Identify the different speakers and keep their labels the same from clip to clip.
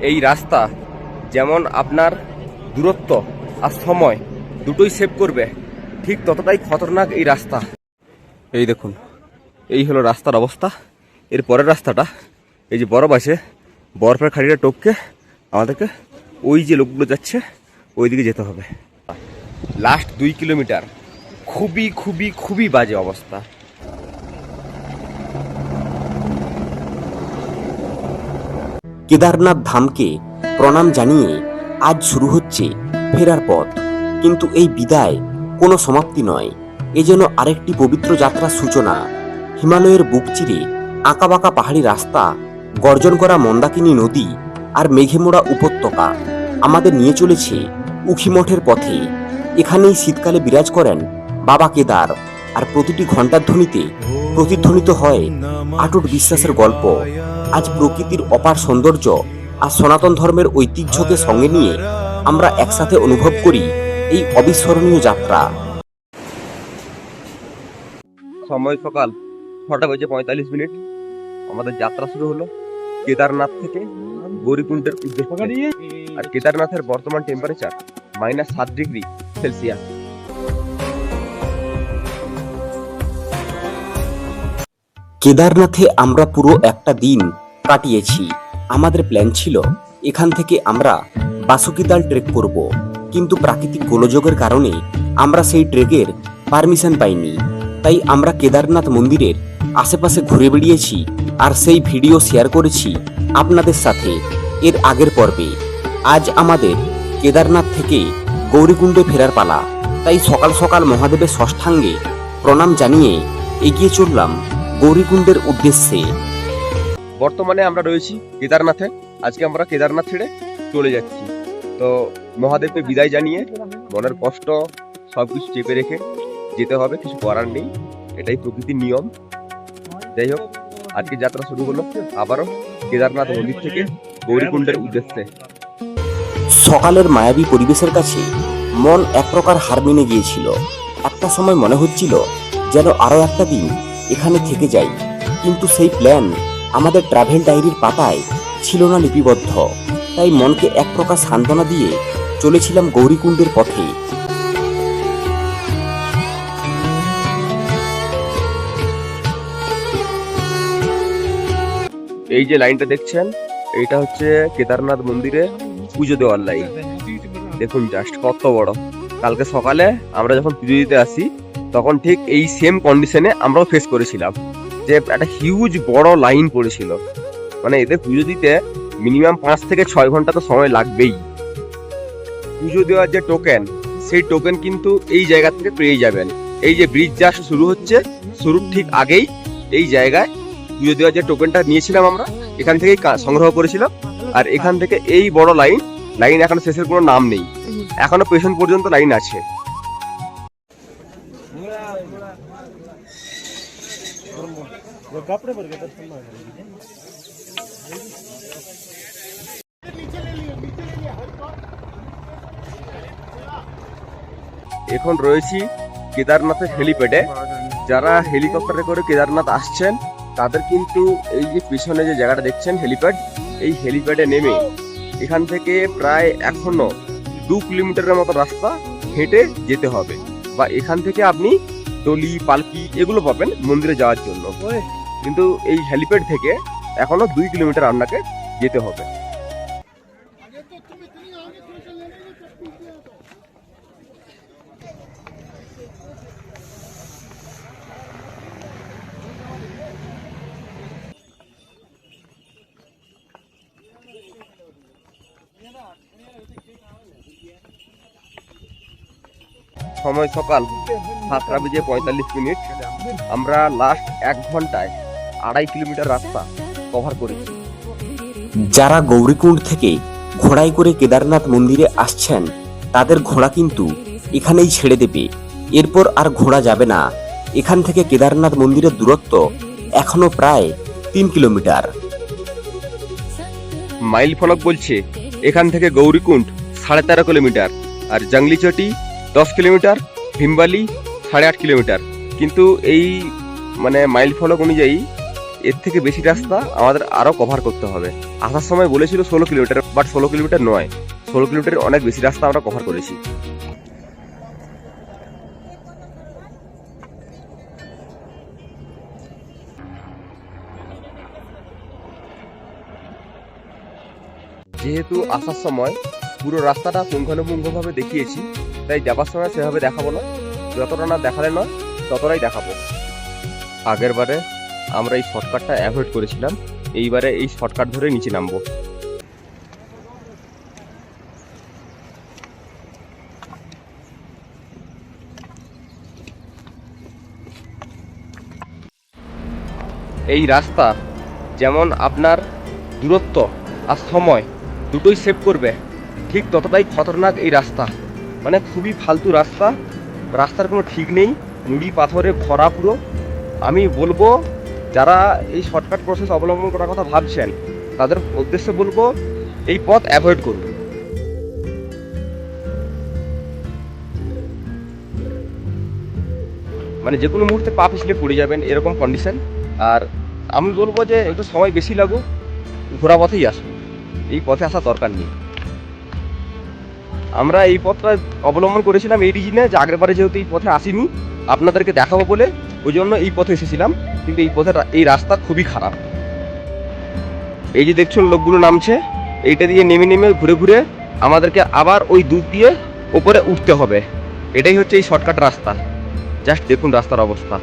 Speaker 1: এই রাস্তা যেমন আপনার দূরত্ব আর সময় দুটোই সেভ করবে, ঠিক ততটাই খতরনাক এই রাস্তা। এই দেখুন, এই হলো রাস্তার অবস্থা। এর পরের রাস্তাটা এই যে বরফ আছে, বরফের খাড়িটা টপকে আমাদেরকে ওই যে লোকগুলো যাচ্ছে ওই দিকে যেতে হবে। লাস্ট 2 কিলোমিটার খুবই খুবই খুবই বাজে অবস্থা।
Speaker 2: কেদারনাথ ধামকে প্রণাম জানিয়ে আজ শুরু হচ্ছে ফেরার পথ। কিন্তু এই বিদায় কোনো সমাপ্তি নয়, এ যেন আরেকটি পবিত্র যাত্রার সূচনা। হিমালয়ের বুক চিরে আঁকাবাঁকা পাহাড়ি রাস্তা, গর্জন করা মন্দাকিনী নদী আর মেঘে মোড়া উপত্যকা আমাদের নিয়ে চলেছে উখিমঠের পথে। এখানেই শীতকালে বিরাজ করেন বাবা কেদার, আর প্রতিটি ঘণ্টার ধ্বনিতে প্রতিধ্বনিত হয় অটুট বিশ্বাসের গল্প। আজ প্রকৃতির অপার সৌন্দর্য আর সনাতন ধর্মের ঐতিহ্যকে সঙ্গে নিয়ে আমরা একসাথে অনুভব করি এই অবিস্মরণীয় যাত্রা।
Speaker 1: সময় সকাল 6:45। আমাদের যাত্রা শুরু হলো কেদারনাথ থেকে গৌরীকুণ্ডের উদ্দেশ্যে। আর কেদারনাথের বর্তমান টেম্পারেচার -7 ডিগ্রি সেলসিয়াস।
Speaker 2: কেদারনাথে আমরা পুরো একটা দিন কাটিয়েছি। আমাদের প্ল্যান ছিল এখান থেকে আমরা বাসুকিতাল ট্রেক করব, কিন্তু প্রাকৃতিক গোলযোগের কারণে আমরা সেই ট্রেকের পারমিশন পাইনি। তাই আমরা কেদারনাথ মন্দিরের আশেপাশে ঘুরে বেড়িয়েছি আর সেই ভিডিও শেয়ার করেছি আপনাদের সাথে এর আগের পর্বে। আজ আমাদের কেদারনাথ থেকে গৌরীকুণ্ডে ফেরার পালা, তাই সকাল সকাল মহাদেবের ষষ্ঠাঙ্গে প্রণাম জানিয়ে এগিয়ে চললাম গৌরীকুণ্ডের উদ্দেশ্যে।
Speaker 1: বর্তমানে আমরা রয়েছি কেদারনাথে। আজকে আমরা কেদারনাথ ছেড়ে চলে যাচ্ছি। তো মহাদেবকে বিদায় জানিয়ে মনের কষ্ট সবকিছু চেপে রেখে যেতে হবে, কিছু করার নেই, এটাই প্রকৃতির নিয়ম। যাই হোক, আজকে যাত্রা শুরু হলো আবারও কেদারনাথ মন্দির থেকে গৌরীকুণ্ডের উদ্দেশ্যে।
Speaker 2: সকালের মায়াবী পরিবেশের কাছে মন এক প্রকার হার মেনে গিয়েছিল। একটা সময় মনে হচ্ছিল যেন আরো একটা দিন এখানে থেকে যাই, কিন্তু সেই প্ল্যান আমাদের ট্রাভেল ডায়েরির পাতায় ছিল না লিপিবদ্ধ। তাই মনকে এক প্রকার সান্ত্বনা দিয়ে চলেছিলাম গৌরীকুণ্ডের পথে।
Speaker 1: এই যে লাইনটা দেখছেন, এইটা হচ্ছে কেদারনাথ মন্দিরে পুজো দেওয়ার লাইন। দেখুন জাস্ট কত বড়। কালকে সকালে আমরা যখন পুজো দিতে আসি তখন ঠিক এই সেম কন্ডিশনে আমরাও ফেস করেছিলাম, যে একটা হিউজ বড় লাইন পড়েছিল। মানে এদের পুজো দিতে মিনিমাম 5 থেকে 6 ঘন্টা তো সময় লাগবেই। পুজো দেওয়ার যে টোকেন, সেই টোকেন কিন্তু এই জায়গা থেকে পেয়ে যাবেন। এই যে ব্রিজ যা শুরু হচ্ছে, শুরুর ঠিক আগেই এই জায়গায় পুজো দেওয়ার যে টোকেনটা নিয়েছিলাম আমরা, এখান থেকেই সংগ্রহ করেছিলাম। আর এখান থেকে এই বড় লাইন এখনো শেষের কোনো নাম নেই, এখনো পেছন পর্যন্ত লাইন আছে। এখন রয়েছি কেদারনাথের হেলিপ্যাডে। যারা হেলিকপ্টারে করে কেদারনাথ আসছেন তাদের কিন্তু এই যে পিছনে যে জায়গাটা দেখছেন হেলিপ্যাড, এই হেলিপ্যাডে নেমে এখান থেকে প্রায় এখনো 2 কিলোমিটারের মতো রাস্তা হেঁটে যেতে হবে, বা এখান থেকে আপনি টলি পালকি এগুলো পাবেন মন্দিরে যাওয়ার জন্য। কিন্তু এই হেলিপ্যাড থেকে এখনো 2 কিলোমিটার আপনাকে যেতে হবে। সময় সকাল 7:45। আমরা লাস্ট 1 ঘন্টায় 2.5 কিলোমিটার রাস্তা কভার করেছি।
Speaker 2: যারা গৌরীকুণ্ড থেকে ঘোড়ায় করে কেদারনাথ মন্দিরে আসছেন তাদের ঘোড়া কিন্তু এখানেই ছেড়ে দেবে, এরপর আর ঘোড়া যাবে না। এখান থেকে কেদারনাথ মন্দিরের দূরত্ব এখনো প্রায় 3 কিলোমিটার।
Speaker 1: মাইল ফলক বলছে এখান থেকে গৌরীকুণ্ড 13.5 কিলোমিটার, আর জঙ্গলি চটি 10 কিলোমিটার, ভীমবালি 8.5 কিলোমিটার। কিন্তু এই মাইল ফলক অনুযায়ী এর থেকে বেশি রাস্তা আমাদের আরো কভার করতে হবে। আসার সময় বলেছিল 16 কিলোমিটার, বাট 16 কিলোমিটার নয়, 16 কিলোমিটার অনেক বেশি রাস্তা আমরা কভার করেছি। যেহেতু আসার সময় পুরো রাস্তাটা পুঙ্খানুপুঙ্খভাবে দেখিয়েছি, তাই যাবার সময় সেভাবে দেখাবো না, যতটা না দেখালে নয় ততটাই দেখাবো। আগের বারে আমরা এই শর্টকাটটা অ্যাভয়েড করেছিলাম, এইবারে এই শর্টকাট ধরে নিচে নামবো। এই রাস্তা যেমন আপনার দূরত্ব আর সময় দুটোই সেভ করবে, ঠিক ততটাই খতরনাক এই রাস্তা। মানে খুবই ফালতু রাস্তা, রাস্তার কোনো ঠিক নেই, নুড়ি পাথরে ভরা পুরো। আমি বলবো যারা এই শর্টকাট প্রসেস অবলম্বন করার কথা ভাবছেন তাদের উদ্দেশ্যে বলবো এই পথ অ্যাভয়েড করুন। মানে যে কোনো মুহূর্তে পা পিছলে পড়ে যাবেন এরকম কন্ডিশন। আর আমি বলবো যে একটু সময় বেশি লাগুক, ঘোরা পথেই আসুন, এই পথে আসার দরকার নেই। আমরা এই পথটা অবলম্বন করেছিলাম এই রিজনে যে আগেরবারে যেহেতু এই পথে আসিনি, আপনাদেরকে দেখাবো বলে ওই জন্য এই পথে এসেছিলাম, কিন্তু এই পথের এই রাস্তা খুবই খারাপ। এই যে দেখছেন লোকগুলো নামছে, এইটা দিয়ে নেমে নেমে ঘুরে ঘুরে আমাদেরকে আবার ওই দুধ দিয়ে ওপরে উঠতে হবে। এটাই হচ্ছে এই শর্টকাট রাস্তা। জাস্ট দেখুন রাস্তার অবস্থা।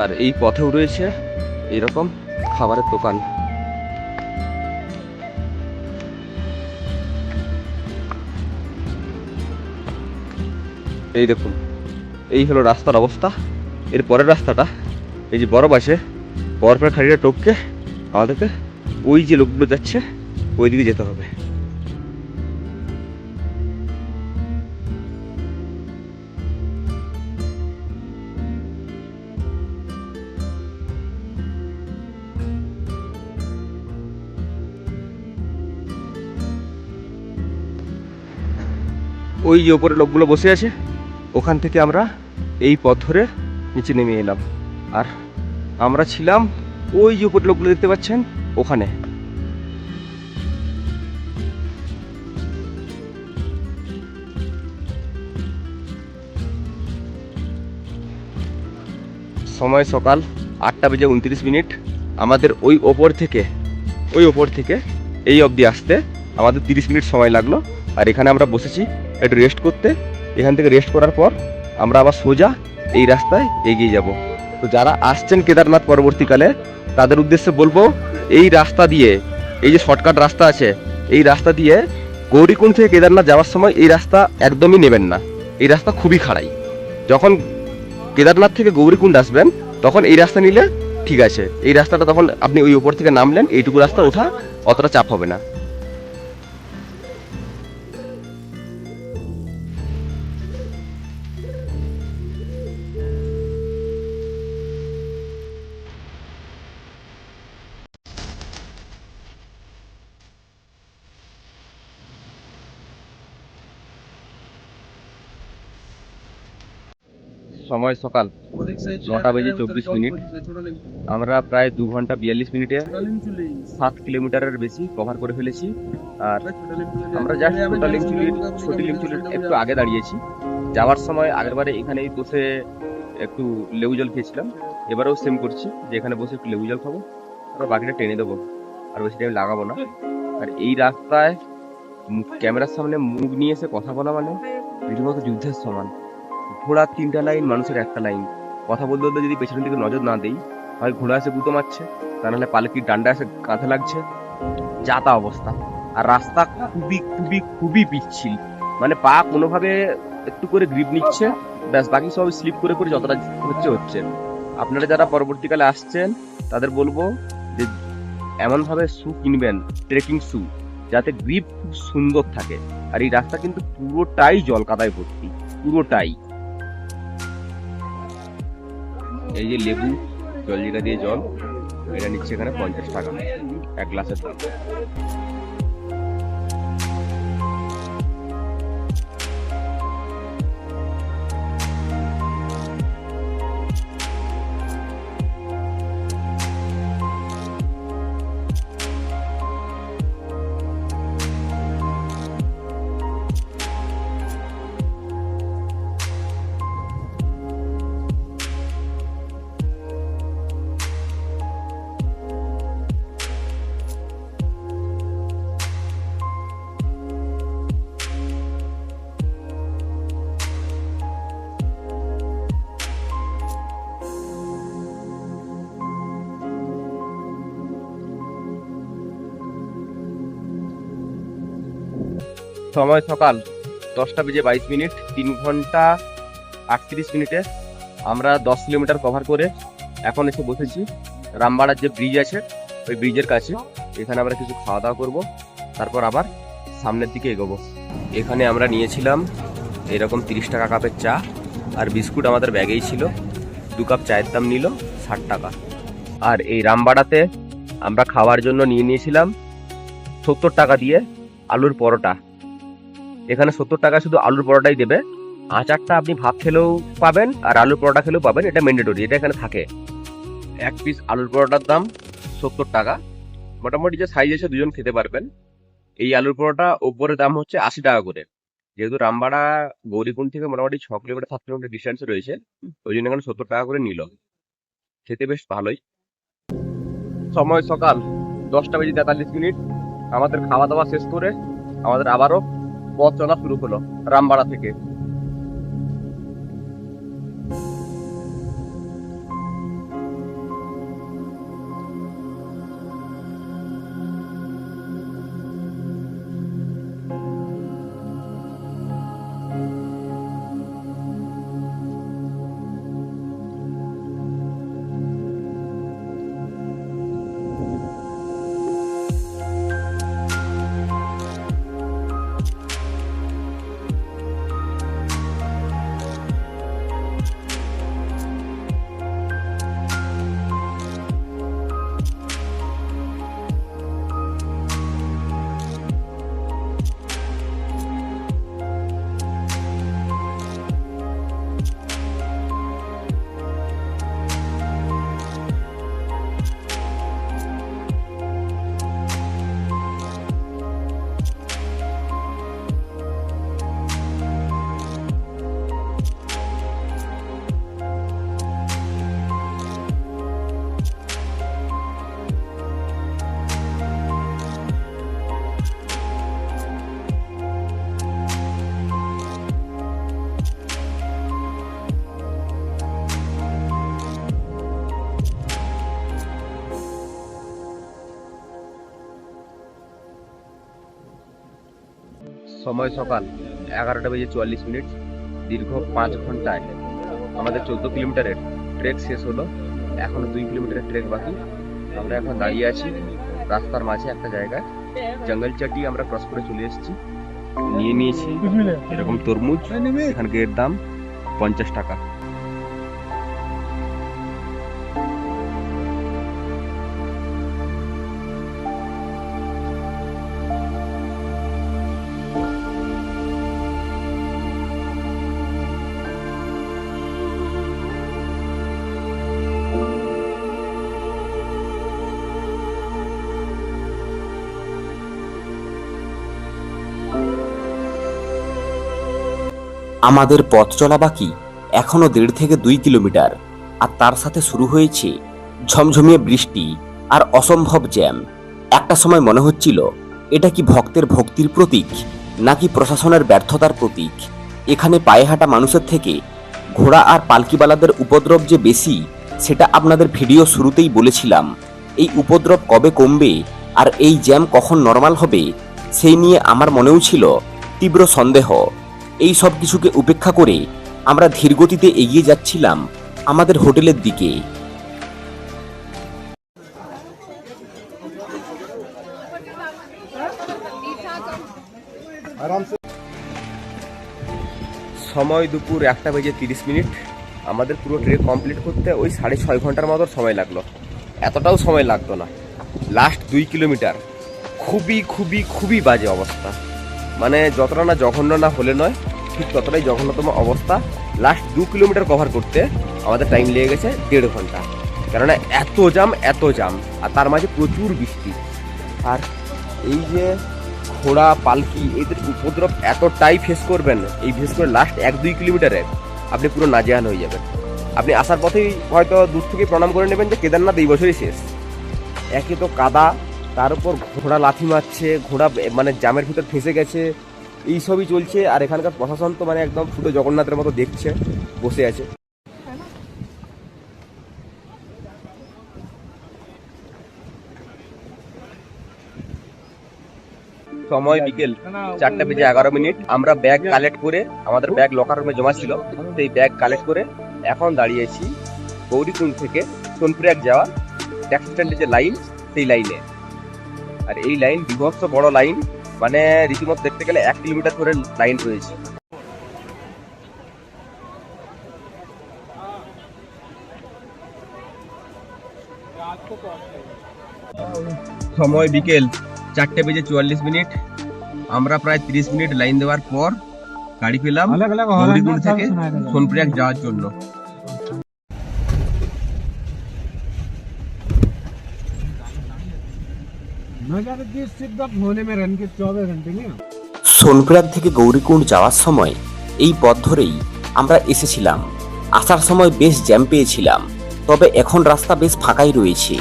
Speaker 1: আর এই পথেও রয়েছে এরকম খাবারের দোকান। এই দেখুন, এই হলো রাস্তার অবস্থা। এর পরের রাস্তাটা এই যে বরফ আছে, বরফের খাড়িটা টপকে আমাদেরকে ওই যে লোকগুলো যাচ্ছে ওই দিকে যেতে হবে। ওই যে ওপরে লোকগুলো বসে আছে, ওখান থেকে আমরা এই পথ ধরে নিচে নেমে এলাম। আর আমরা ছিলাম ওই যে উপরে লোকগুলো দেখতে পাচ্ছেন ওখানে। সময় সকাল 8:29। আমাদের ওই ওপর থেকে এই অবধি আসতে আমাদের 30 মিনিট সময় লাগলো। আর এখানে আমরা বসেছি একটু রেস্ট করতে। এখান থেকে রেস্ট করার পর আমরা আবার সোজা এই রাস্তায় এগিয়ে যাব। তো যারা আসছেন কেদারনাথ পরবর্তীকালে তাদের উদ্দেশ্যে বলবো এই রাস্তা দিয়ে, এই যে শর্টকাট রাস্তা আছে, এই রাস্তা দিয়ে গৌরীকুণ্ড থেকে কেদারনাথ যাওয়ার সময় এই রাস্তা একদমই নেবেন না। এই রাস্তা খুবই খাড়াই। যখন কেদারনাথ থেকে গৌরীকুণ্ড আসবেন তখন এই রাস্তা নিলে ঠিক আছে। এই রাস্তাটা তখন আপনি ওই উপর থেকে নামলেন, এইটুকু রাস্তা ওঠা অতটা চাপ হবে না। সময় সকাল 9:24। আমরা প্রায় 2 ঘন্টা 42 মিনিটে 7 কিলোমিটারের বেশি কভার করে ফেলেছি। আর আমরা জাস্ট ছোট লিংচুলির একটু আগে দাঁড়িয়েছি। যাওয়ার সময় আগেরবারে এখানেই বসে একটু লেবু জল খেয়েছিলাম, এবারেও সেম করছি যে এখানে বসে একটু লেবু জল খাবো, তারপর বাকিটা টেনে দেবো, আর বেশি টাইম লাগাবো না। আর এই রাস্তায় ক্যামেরার সামনে মুখ নিয়ে এসে কথা বলা মানে রীতিমতো যুদ্ধের সমান। ঘোড়ার 3টা লাইন, মানুষের 1টা লাইন। কথা বলতে বলতে যদি পেছনের দিকে নজর না দেই, হয় ঘোড়া এসে গুঁতো মারছে, তা নাহলে পালকির ডান্ডা এসে কাঁধে লাগছে, যা তা অবস্থা। আর রাস্তা খুবই খুবই খুবই পিচ্ছিল, মানে পা কোনোভাবে একটু করে গ্রিপ নিচ্ছে, ব্যাস বাকি সব স্লিপ করে করে যতটা হচ্ছে। আপনারা যারা পরবর্তীকালে আসছেন তাদের বলবো যে এমনভাবে শু কিনবেন, ট্রেকিং শু, যাতে গ্রিপ খুব সুন্দর থাকে। আর এই রাস্তা কিন্তু পুরোটাই জল কাদায় ভর্তি, পুরোটাই। এই যে লেবু জলজিরা দিয়ে জল, এটা নিচ্ছে এখানে 50 টাকা 1 গ্লাসের দাম। সময় সকাল 10:22, 3 ঘন্টা 38 মিনিটে আমরা 10 কিলোমিটার কভার করে এখন এসে বসেছি রামবাড়ার যে ব্রিজ আছে ওই ব্রিজের কাছে। এখানে আমরা কিছু খাওয়া দাওয়া করবো, তারপর আবার সামনের দিকে এগোবো। এখানে আমরা নিয়েছিলাম এরকম 30 টাকা কাপের চা, আর বিস্কুট আমাদের ব্যাগেই ছিল। 2 কাপ চায়ের দাম নিল 60 টাকা। আর এই রামবাড়াতে আমরা খাওয়ার জন্য নিয়েছিলাম 70 টাকা দিয়ে আলুর পরোটা। এখানে 70 টাকা শুধু আলুর পরোটাই দেবে, আচারটা আপনি ভাত খেলেও পাবেন আর আলুর পরোটা খেলেও পাবেন, এটা ম্যান্ডেটরি, এটা এখানে থাকে। এক পিস আলুর পরোটার দাম 70 টাকা। মোটামুটি যে সাইজ আছে দুজন খেতে পারবেন। এই আলুর পরোটা ওপরের দাম হচ্ছে 80 টাকা করে। যেহেতু রামবাড়া গৌরীকুণ্ড থেকে মোটামুটি 6 কিলোমিটার 7 কিলোমিটার ডিস্টেন্সে রয়েছে, ওই জন্য এখানে 70 টাকা করে নিল। খেতে বেশ ভালোই। সময় সকাল 10:43, আমাদের খাওয়া দাওয়া শেষ করে আমাদের আবারও পথ চলা শুরু হলো রামবাড়া থেকে। সময় সকাল 11:44, দীর্ঘ 5 ঘন্টায় আমাদের 14 কিলোমিটারের ট্রেক শেষ হলো। এখনো 2 কিলোমিটারের ট্রেক বাকি। আমরা এখন দাঁড়িয়ে আছি রাস্তার মাঝে একটা জায়গায়, জঙ্গল চাটি আমরা ক্রস করে চলে এসেছি। নিয়ে নিয়েছি এরকম তরমুজ, এখানকার এর দাম 50 টাকা।
Speaker 2: আমাদের পথ চলা বাকি এখনো 1.5 থেকে 2 কিলোমিটার, আর তার সাথে শুরু হয়েছে ঝমঝমিয়ে বৃষ্টি আর অসম্ভব জ্যাম। একটা সময় মনে হচ্ছিল এটা কি ভক্তের ভক্তির প্রতীক নাকি প্রশাসনের ব্যর্থতার প্রতীক। এখানে পায়ে হাঁটা মানুষের থেকে ঘোড়া আর পালকিবালাদের উপদ্রব যে বেশি, সেটা আপনাদের ভিডিও শুরুতেই বলেছিলাম। এই উপদ্রব কবে কমবে আর এই জ্যাম কখন নর্মাল হবে, সেই নিয়ে আমার মনেও ছিল তীব্র সন্দেহ। এই সব কিছুকে উপেক্ষা করে আমরা ধীরগতিতে এগিয়ে যাচ্ছিলাম আমাদের হোটেলের দিকে।
Speaker 1: সময় দুপুর 1:30। আমাদের পুরো ট্রেক কমপ্লিট করতে ওই 6.5 ঘন্টার মতো সময় লাগলো। এতটাও সময় লাগতো না। লাস্ট 2 কিলোমিটার খুবই খুবই খুবই বাজে অবস্থা, মানে যতটা না জঘন্য না হলে নয়, ঠিক ততটাই জঘন্যতম অবস্থা। লাস্ট 2 কিলোমিটার কভার করতে আমাদের টাইম লেগে গেছে 1.5 ঘন্টা, কেননা এত জাম, আর তার মাঝে প্রচুর বৃষ্টি। আর এই যে ঘোড়া পালকি এদের উপদ্রব এতটাই ফেস করবেন, এই বিশেষ করে লাস্ট 1-2 কিলোমিটারে আপনি পুরো নাজেহাল হয়ে যাবেন। আপনি আসার পথেই হয়তো দূর থেকে প্রণাম করে নেবেন যে কেদারনাথ এই বছরই শেষ। একে তো কাদা, তার উপর ঘোড়া লাথি মারছে, ঘোড়া মানে জামের ভিতর ফেঁসে গেছে, এইসবই চলছে। আর এখানকার প্রশাসন তো মানে একদম ফুটো জগন্নাথের মতো দেখছে, বসে আছে। সময় বিকেল 4:11 আমরা ব্যাগ কালেক্ট করে আমাদের ব্যাগ লকার রুমে জমা ছিল, সেই ব্যাগ কালেক্ট করে এখন দাঁড়িয়েছি গৌরীকুণ্ড থেকে সোনপ্রয়াগ যাওয়া ট্যাক্সি স্ট্যান্ডের যে লাইন, সেই লাইনে। আর এই লাইন বিভৎস বড় লাইন, মানে রীতিমতো দেখতে গেলে 1 কিলোমিটার ধরে লাইন রয়েছে। সময় বিকেল 4:44 আমরা প্রায় 30 মিনিট লাইন দেওয়ার পর গাড়ি পেলাম গৌরীকুণ্ড থেকে সোনপ্রয়াগ যাওয়ার জন্য।
Speaker 2: সোনপ্রয়াগ থেকে গৌরীকুণ্ড যাওয়ার সময় এই পথ ধরেই আমরা এসেছিলাম। আসার সময় বেশ জ্যাম পেয়েছিলাম, তবে এখন রাস্তা বেশ ফাঁকাই রয়েছে।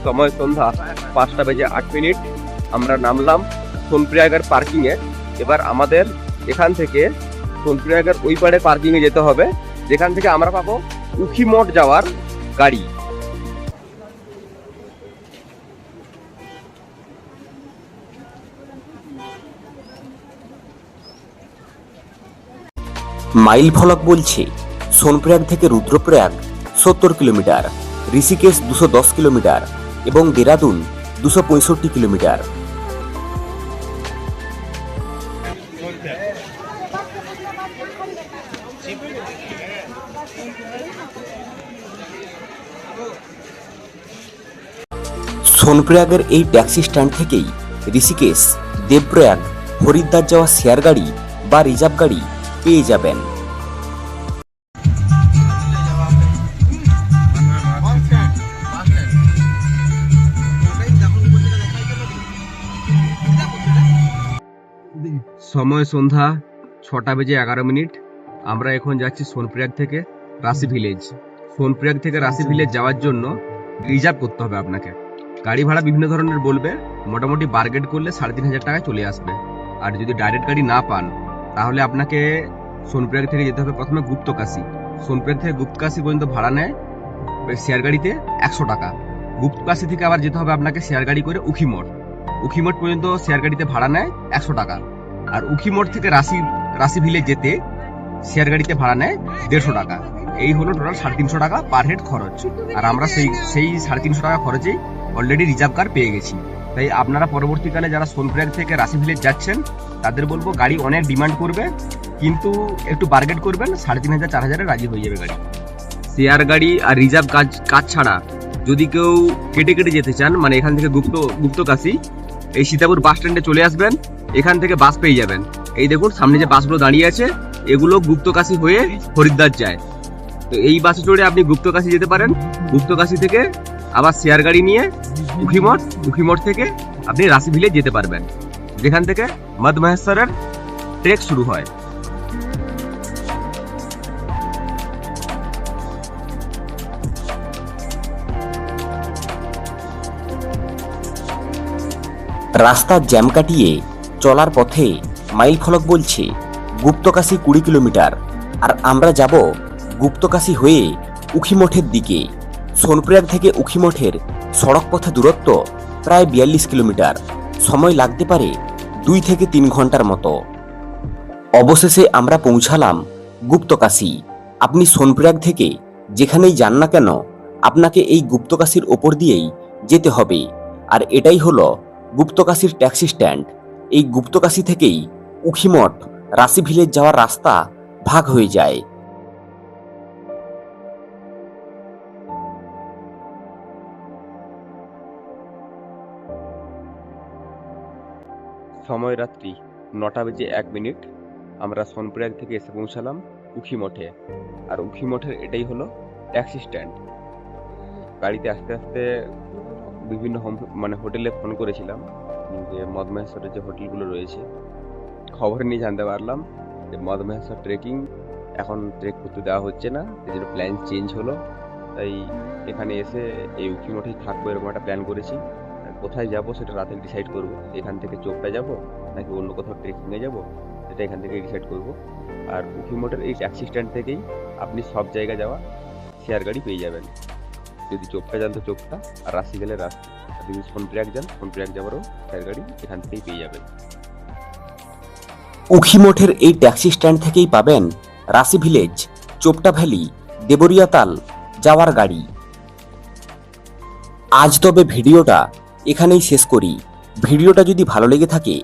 Speaker 1: সময় সন্ধ্যা 5:08 আমরা নামলাম সোনপ্রয়াগের পার্কিং এ। এবার আমাদের এখান থেকে সোনপ্রয়াগের ওই পারে পার্কিং এ যেতে হবে, যেখান থেকে আমরা পাবো উখিমঠ যাওয়ার গাড়ি।
Speaker 2: মাইল ফলক বলছে সোনপ্রয়াগ থেকে রুদ্রপ্রয়াগ 70 কিলোমিটার, ঋষিকেশ 210 কিলোমিটার এবং দেরাদুন 265 কিলোমিটার। সোনপ্রয়াগের এই ট্যাক্সি স্ট্যান্ড থেকেই ঋষিকেশ, দেবপ্রয়াগ, হরিদ্বার যাওয়া শেয়ার গাড়ি বা রিজার্ভ গাড়ি পেয়ে যাবেন।
Speaker 1: সময় সন্ধ্যা 6:11 আমরা এখন যাচ্ছি সোনপ্রয়াগ থেকে রাশি ভিলেজ। সোনপ্রয়াগ থেকে রাশি ভিলেজ যাওয়ার জন্য রিজার্ভ করতে হবে আপনাকে। গাড়ি ভাড়া বিভিন্ন ধরনের বলবে, মোটামুটি বার্গেট করলে 3,500 টাকায় চলে আসবে। আর যদি ডাইরেক্ট গাড়ি না পান তাহলে আপনাকে সোনপ্রয়াগ থেকে যেতে হবে প্রথমে গুপ্তকাশী। সোনপ্রয়াগ থেকে গুপ্তকাশী পর্যন্ত ভাড়া নেয় শেয়ার গাড়িতে 100 টাকা। গুপ্তকাশী থেকে আবার যেতে হবে আপনাকে শেয়ার গাড়ি করে উখিমঠ। উখিমঠ পর্যন্ত শেয়ার গাড়িতে ভাড়া নেয় 100 টাকা। আর উখিমঠ থেকে রাশি ভিলেজ যেতে শেয়ার গাড়িতে ভাড়া নেয় 150 টাকা। এই হলো টোটাল 350 টাকা পার হেড খরচ। আর আমরা সেই 350 টাকা খরচেই অলরেডি রিজার্ভ কার পেয়ে গেছি। তাই আপনারা পরবর্তীকালে যারা সোনপ্রয়াগ থেকে রাশি ভিলেজ যাচ্ছেন তাদের বলবো গাড়ি অনেক ডিমান্ড করবে, কিন্তু একটু বার্গেট করবেন, 3,500-4,000-এ রাজি হয়ে যাবে গাড়ি। শেয়ার গাড়ি আর রিজার্ভ কাজ ছাড়া যদি কেউ কেটে যেতে চান, মানে এখান থেকে গুপ্তকাশী, এই সীতাপুর বাস স্ট্যান্ডে চলে আসবেন, এখান থেকে বাস পেয়ে যাবেন। এই দেখুন সামনে যে বাসগুলো দাঁড়িয়ে আছে এগুলো গুপ্তকাশী হয়ে হরিদ্বার যায়। তো এই বাসে চড়ে আপনি গুপ্তকাশী যেতে পারেন। গুপ্তকাশী থেকে আবার শেয়ার গাড়ি নিয়ে উখিমঠ থেকে আপনি রাশি ভিলেজ যেতে পারবেন, যেখান থেকে মদমহেশ্বরের ট্রেক শুরু হয়।
Speaker 2: রাস্তার জ্যাম কাটিয়ে চলার পথে মাইল ফলক বলছে গুপ্তকাশী 20 কিলোমিটার, আর আমরা যাব গুপ্তকাশী হয়ে উখিমঠের দিকে। সোনপ্রয়াগ থেকে উখিমঠের সড়ক পথে দূরত্ব প্রায় 42 কিলোমিটার, সময় লাগতে পারে 2 থেকে 3 ঘন্টার মতো। অবশেষে আমরা পৌঁছালাম গুপ্তকাশী। আপনি সোনপ্রয়াগ থেকে যেখানেই যান না কেন আপনাকে এই গুপ্তকাশীর ওপর দিয়েই যেতে হবে। আর এটাই হলো গুপ্তকাশীর ট্যাক্সি স্ট্যান্ড। এই গুপ্তকাশী থেকেই উখিমঠ রাশি ভিলেজ যাওয়ার রাস্তা ভাগ হয়ে যায়।
Speaker 1: সময় রাত্রি 9:01 আমরা সোনপ্রয়াগ থেকে এসে পৌঁছালাম উখিমঠে। আর উখিমঠের এটাই হলো ট্যাক্সি স্ট্যান্ড। গাড়িতে আস্তে আস্তে বিভিন্ন হোটেলে ফোন করেছিলাম, যে মদমহেশ্বরের যে হোটেলগুলো রয়েছে খবর নিয়ে জানতে পারলাম যে মদমহেশ্বর ট্রেকিং এখন ট্রেক করতে দেওয়া হচ্ছে না, এই জন্য প্ল্যান চেঞ্জ হলো। তাই এখানে এসে এই উখিমঠেই থাকবো এরকম একটা প্ল্যান করেছি। কোথায় যাব সেটা রাতে ডিসাইড করব। এখান থেকে চোপড়া যাব নাকি অন্য কোথাও ট্রেকিংয়ে যাব সেটা এখান থেকে ডিসাইড করব। আর উখিমঠের এই ট্যাক্সি স্ট্যান্ড থেকেই আপনি সব জায়গা যাওয়া শেয়ার গাড়ি পেয়ে যাবেন। যদি চোপটা যান তো চোপটা, আর রাশি গেলে রাশি। আর যদি সোনপ্রয়াগ যান, সোনপ্রয়াগ যাবারও ফের গাড়ি এখান থেকেই পেয়ে যাবেন।
Speaker 2: উখিমঠের এই ট্যাক্সি স্ট্যান্ড থেকেই পাবেন রাশি ভিলেজ, চোপটা ভ্যালি, দেবরিয়াতাল যাওয়ার গাড়ি। আজ তবে ভিডিওটা এখানেই শেষ করি। ভিডিওটা যদি ভালো লেগে থাকে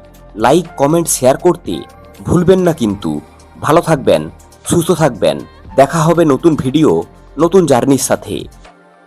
Speaker 2: লাইক, কমেন্ট, শেয়ার করতে ভুলবেন না কিন্তু। ভালো থাকবেন, সুস্থ থাকবেন। দেখা হবে নতুন ভিডিও, নতুন জার্নির সাথে।